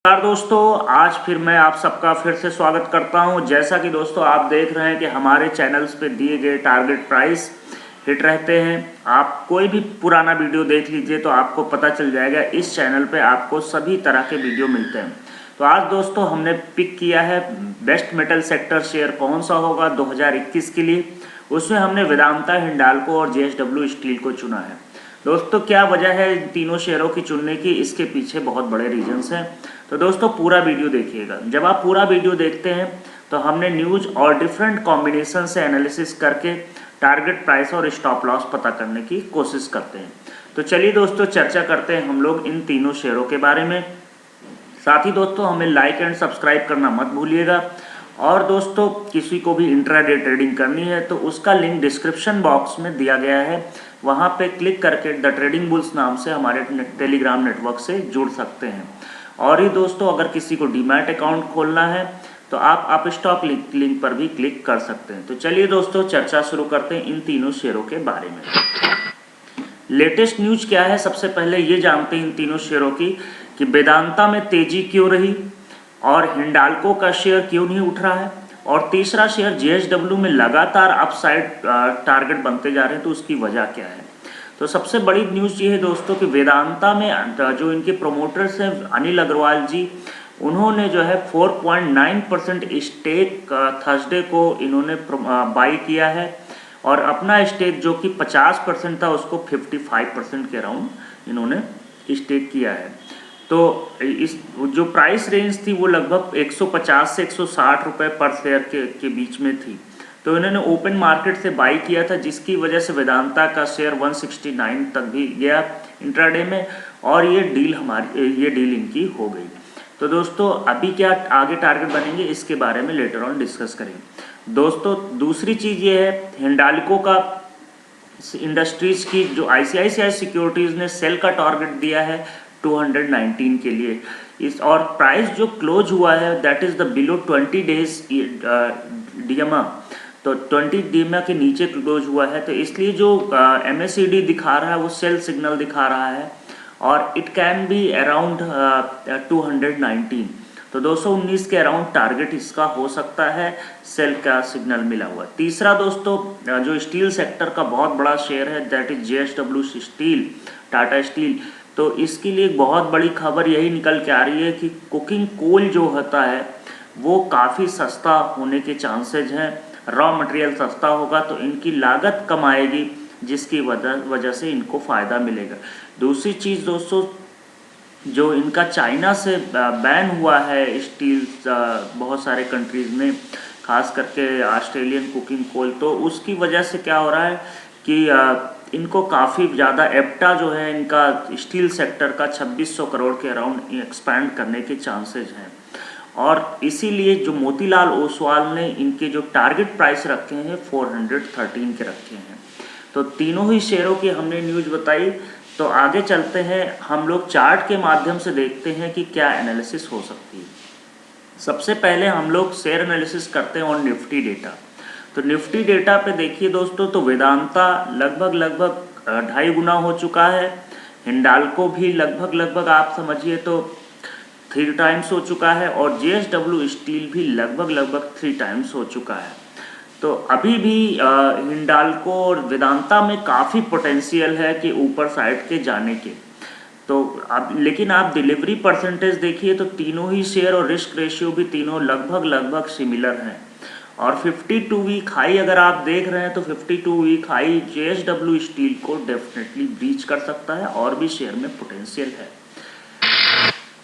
नमस्कार दोस्तों, आज फिर मैं आप सबका फिर से स्वागत करता हूं। जैसा कि दोस्तों आप देख रहे हैं कि हमारे चैनल्स पे दिए गए टारगेट प्राइस हिट रहते हैं। आप कोई भी पुराना वीडियो देख लीजिए तो आपको पता चल जाएगा। इस चैनल पे आपको सभी तरह के वीडियो मिलते हैं। तो आज दोस्तों हमने पिक किया है बेस्ट मेटल सेक्टर शेयर कौन सा होगा 2021 के लिए। उसमें हमने वेदांता, हिंडाल्को और जेएसडब्ल्यू स्टील को चुना है। दोस्तों क्या वजह है इन तीनों शेयरों की चुनने की, इसके पीछे बहुत बड़े रीजंस हैं। तो दोस्तों पूरा वीडियो देखिएगा। जब आप पूरा वीडियो देखते हैं तो हमने न्यूज़ और डिफरेंट कॉम्बिनेशन से एनालिसिस करके टारगेट प्राइस और स्टॉप लॉस पता करने की कोशिश करते हैं। तो चलिए दोस्तों चर्चा करते हैं हम लोग इन तीनों शेयरों के बारे में। साथ ही दोस्तों हमें लाइक एंड सब्सक्राइब करना मत भूलिएगा। और दोस्तों किसी को भी इंट्राडे ट्रेडिंग करनी है तो उसका लिंक डिस्क्रिप्शन बॉक्स में दिया गया है, वहाँ पे क्लिक करके द ट्रेडिंग बुल्स नाम से हमारे टेलीग्राम नेटवर्क से जुड़ सकते हैं। और ही दोस्तों अगर किसी को डीमैट अकाउंट खोलना है तो आप स्टॉक लिंक पर भी क्लिक कर सकते हैं। तो चलिए दोस्तों चर्चा शुरू करते हैं इन तीनों शेयरों के बारे में। लेटेस्ट न्यूज़ क्या है, सबसे पहले ये जानते हैं इन तीनों शेयरों की कि वेदांता में तेजी क्यों रही और हिंडाल्को का शेयर क्यों नहीं उठ रहा है, और तीसरा शेयर जेएसडब्ल्यू में लगातार अपसाइड टारगेट बनते जा रहे हैं, तो उसकी वजह क्या है। तो सबसे बड़ी न्यूज़ ये है दोस्तों कि वेदांता में जो इनके प्रोमोटर्स हैं अनिल अग्रवाल जी, उन्होंने जो है 4.9% स्टेक थर्सडे को इन्होंने बाई किया है और अपना स्टेक जो कि 50% था उसको 55% के अराउंड इन्होंने स्टेक किया है। तो इस जो प्राइस रेंज थी वो लगभग 150 से 160 रुपये पर शेयर के बीच में थी। तो इन्होंने ओपन मार्केट से बाई किया था, जिसकी वजह से वेदांता का शेयर 169 तक भी गया इंट्राडे में, और ये डील इनकी हो गई। तो दोस्तों अभी क्या आगे टारगेट बनेंगे इसके बारे में लेटर ऑन डिस्कस करेंगे। दोस्तों दूसरी चीज़ ये है, हिंडाल्को का इंडस्ट्रीज की जो आईसीआईसीआई सिक्योरिटीज़ ने सेल का टारगेट दिया है 219 के लिए, इस और प्राइस जो क्लोज हुआ है that is the below 20 days DMA, तो 20 डीएमए के नीचे क्लोज हुआ है। तो इसलिए जो एमएसीडी दिखा रहा है वो सेल सिग्नल दिखा रहा है और इट कैन बी अराउंड 219। तो 219 के अराउंड टारगेट इसका हो सकता है, सेल का सिग्नल मिला हुआ। तीसरा दोस्तों जो स्टील सेक्टर का बहुत बड़ा शेयर है that is JSW steel, Tata steel. तो इसके लिए एक बहुत बड़ी खबर यही निकल के आ रही है कि कुकिंग कोल जो होता है वो काफ़ी सस्ता होने के चांसेज हैं। रॉ मटेरियल सस्ता होगा तो इनकी लागत कम आएगी, जिसकी वजह से इनको फ़ायदा मिलेगा। दूसरी चीज़ दोस्तों, जो इनका चाइना से बैन हुआ है स्टील बहुत सारे कंट्रीज़ में, खास करके ऑस्ट्रेलियन कुकिंग कोल, तो उसकी वजह से क्या हो रहा है कि इनको काफ़ी ज़्यादा एप्टा जो है इनका स्टील सेक्टर का 2600 करोड़ के अराउंड एक्सपैंड करने के चांसेज हैं। और इसीलिए जो मोतीलाल ओसवाल ने इनके जो टारगेट प्राइस रखे हैं 413 के रखे हैं। तो तीनों ही शेयरों की हमने न्यूज़ बताई। तो आगे चलते हैं, हम लोग चार्ट के माध्यम से देखते हैं कि क्या एनालिसिस हो सकती है। सबसे पहले हम लोग शेयर एनालिसिस करते हैं और निफ्टी डेटा। तो निफ्टी डेटा पे देखिए दोस्तों, तो वेदांता लगभग 2.5 गुना हो चुका है, हिंडाल्को भी लगभग आप समझिए तो 3 टाइम्स हो चुका है, और जेएसडब्ल्यू स्टील भी लगभग 3 टाइम्स हो चुका है। तो अभी भी हिंडाल्को और वेदांता में काफ़ी पोटेंशियल है कि ऊपर साइड के जाने के। तो अब लेकिन आप डिलीवरी परसेंटेज देखिए तो तीनों ही शेयर और रिस्क रेशियो भी तीनों लगभग सिमिलर हैं। और 52 वीक हाई अगर आप देख रहे हैं तो 52 वीक हाई जेएसडब्ल्यू स्टील को डेफिनेटली ब्रीच कर सकता है और भी शेयर में पोटेंशियल है।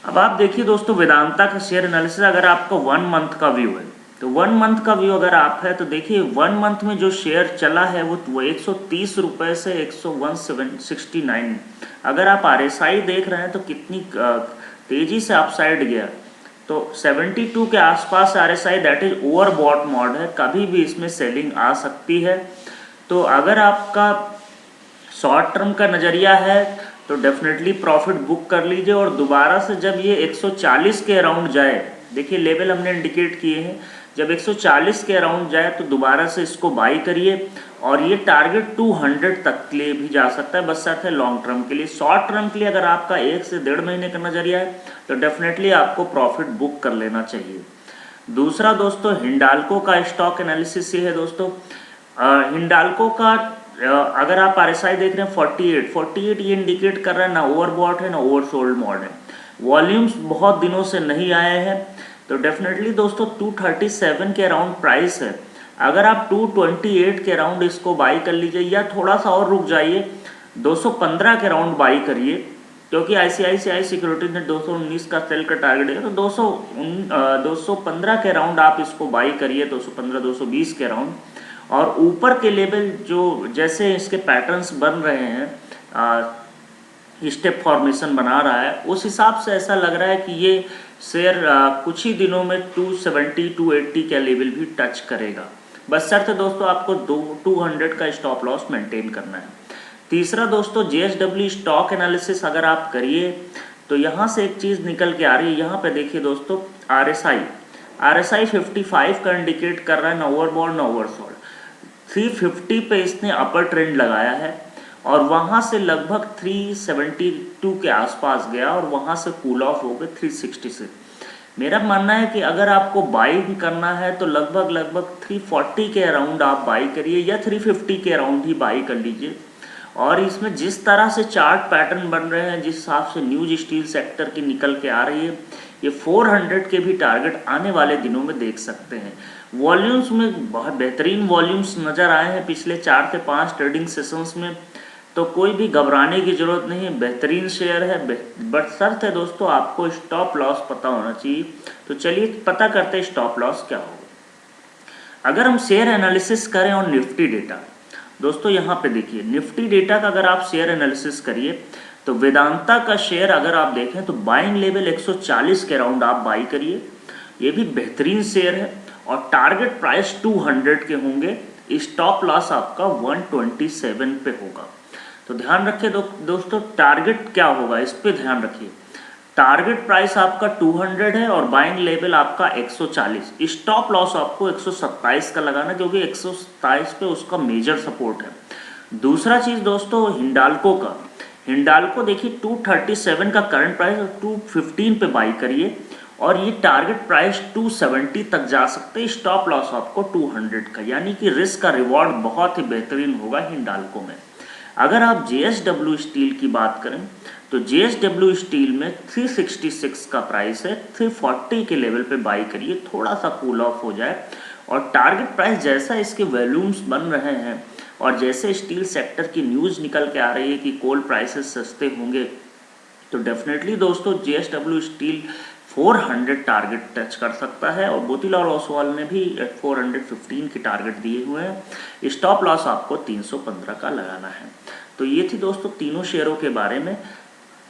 अब आप देखिए दोस्तों वेदांता का शेयर एनालिसिस, अगर आपका 1 मंथ का व्यू है तो 1 मंथ का व्यू अगर आप है तो देखिए 1 मंथ में जो शेयर चला है वो 130 रुपये से 169। अगर आप आरएसआई देख रहे हैं तो कितनी तेज़ी से अपसाइड गया, तो 72 के आसपास RSI that is overbought mod है, कभी भी इसमें सेलिंग आ सकती है। तो अगर आपका शॉर्ट टर्म का नज़रिया है तो डेफिनेटली प्रॉफिट बुक कर लीजिए, और दोबारा से जब ये 140 के अराउंड जाए, देखिए लेवल हमने इंडिकेट किए हैं जब 140 के अराउंड जाए तो दोबारा से इसको बाई करिए, और ये टारगेट 200 तक के लिए भी जा सकता है, बस साथ है लॉन्ग टर्म के लिए। शॉर्ट टर्म के लिए अगर आपका 1 से 1.5 महीने का नजरिया है तो डेफिनेटली आपको प्रॉफिट बुक कर लेना चाहिए। दूसरा दोस्तों, हिंडाल्को का स्टॉक एनालिसिस ये है दोस्तों। हिंडाल्को का अगर आप RSI देख रहे हैं 48 ये इंडिकेट कर रहा है ना ओवरबॉट है ना ओवरसोल्ड मॉड है। वॉल्यूम्स बहुत दिनों से नहीं आए हैं, तो डेफिनेटली दोस्तों 237 के अराउंड प्राइस है। अगर आप 228 के अराउंड इसको बाई कर लीजिए, या थोड़ा सा और रुक जाइए 215 के अराउंड बाई करिए, क्योंकि ICICI सिक्योरिटीज ने 219 का सेल का टारगेट है, तो 215 के अराउंड आप इसको बाई करिए, 215-220 के अराउंड। और ऊपर के लेवल जो जैसे इसके पैटर्न्स बन रहे हैं, स्टेप फॉर्मेशन बना रहा है, उस हिसाब से ऐसा लग रहा है कि ये शेयर कुछ ही दिनों में 270-280 का लेवल भी टच करेगा। बस शर्त है दोस्तों आपको 200 का स्टॉप लॉस मेंटेन करना है। तीसरा दोस्तों, JSW स्टॉक एनालिसिस अगर आप करिए तो यहाँ से एक चीज़ निकल के आ रही है। यहाँ पे देखिए दोस्तों, RSI 55 का इंडिकेट कर रहा है, ना ओवरबॉट ना ओवरसोल्ड। 350 पे इसने अपर ट्रेंड लगाया है और वहाँ से लगभग 372 के आसपास गया और वहाँ से कूल ऑफ हो गए 360 से। मेरा मानना है कि अगर आपको बाइंग करना है तो लगभग 340 के अराउंड आप बाई करिए, या 350 के अराउंड ही बाई कर लीजिए। और इसमें जिस तरह से चार्ट पैटर्न बन रहे हैं, जिस हिसाब से न्यूज स्टील सेक्टर की निकल के आ रही है, ये 400 के भी टारगेट आने वाले दिनों में देख सकते हैं। वॉल्यूम्स में बहुत बेहतरीन वॉल्यूम्स नज़र आए हैं पिछले 4 से 5 ट्रेडिंग सेशंस में, तो कोई भी घबराने की ज़रूरत नहीं है, बेहतरीन शेयर है। बट शर्त है दोस्तों आपको स्टॉप लॉस पता होना चाहिए। तो चलिए पता करते हैं स्टॉप लॉस क्या होगा। अगर हम शेयर एनालिसिस करें और निफ्टी डेटा, दोस्तों यहाँ पे देखिए निफ्टी डेटा का अगर आप शेयर एनालिसिस करिए तो वेदांता का शेयर अगर आप देखें तो बाइंग लेवल 140 के अराउंड आप बाई करिए, ये भी बेहतरीन शेयर है। और टारगेट प्राइस 200 के होंगे, स्टॉप लॉस आपका 127 पे होगा। तो ध्यान रखिए दोस्तों, टारगेट क्या होगा इस पे ध्यान रखिए। टारगेट प्राइस आपका 200 है और बाइंग लेवल आपका 140। स्टॉप लॉस आपको 127 का लगाना, क्योंकि 127 पे उसका मेजर सपोर्ट है। दूसरा चीज़ दोस्तों, हिंडाल्को देखिए 237 का करंट प्राइस, 215 पे बाई करिए और ये टारगेट प्राइस 270 तक जा सकते हैं। स्टॉप लॉस आपको 200 का, यानी कि रिस्क का रिवॉर्ड बहुत ही बेहतरीन होगा हिंडाल्को में। अगर आप JSW स्टील की बात करें तो JSW स्टील में 366 का प्राइस है, 340 के लेवल पे बाई करिए, थोड़ा सा कूल ऑफ हो जाए। और टारगेट प्राइस जैसा इसके वॉल्यूम्स बन रहे हैं और जैसे स्टील सेक्टर की न्यूज़ निकल के आ रही है कि कोल प्राइसेस सस्ते होंगे, तो डेफिनेटली दोस्तों JSW स्टील 400 टारगेट टच कर सकता है। और मोतीलाल ओसवाल ने भी 415 के टारगेट दिए हुए हैं। स्टॉप लॉस आपको 315 का लगाना है। तो ये थी दोस्तों तीनों शेयरों के बारे में।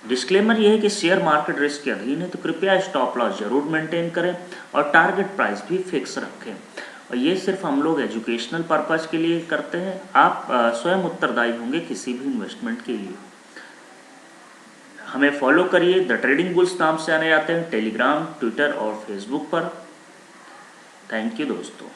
डिस्क्लेमर ये है कि शेयर मार्केट रिस्क के अधीन है, तो कृपया स्टॉप लॉस जरूर मेंटेन करें और टारगेट प्राइस भी फिक्स रखें। और ये सिर्फ हम लोग एजुकेशनल पर्पज़ के लिए करते हैं, आप स्वयं उत्तरदायी होंगे किसी भी इन्वेस्टमेंट के लिए। हमें फॉलो करिए, द ट्रेडिंग बुल्स नाम से आने जाते हैं टेलीग्राम, ट्विटर और फेसबुक पर। थैंक यू दोस्तों।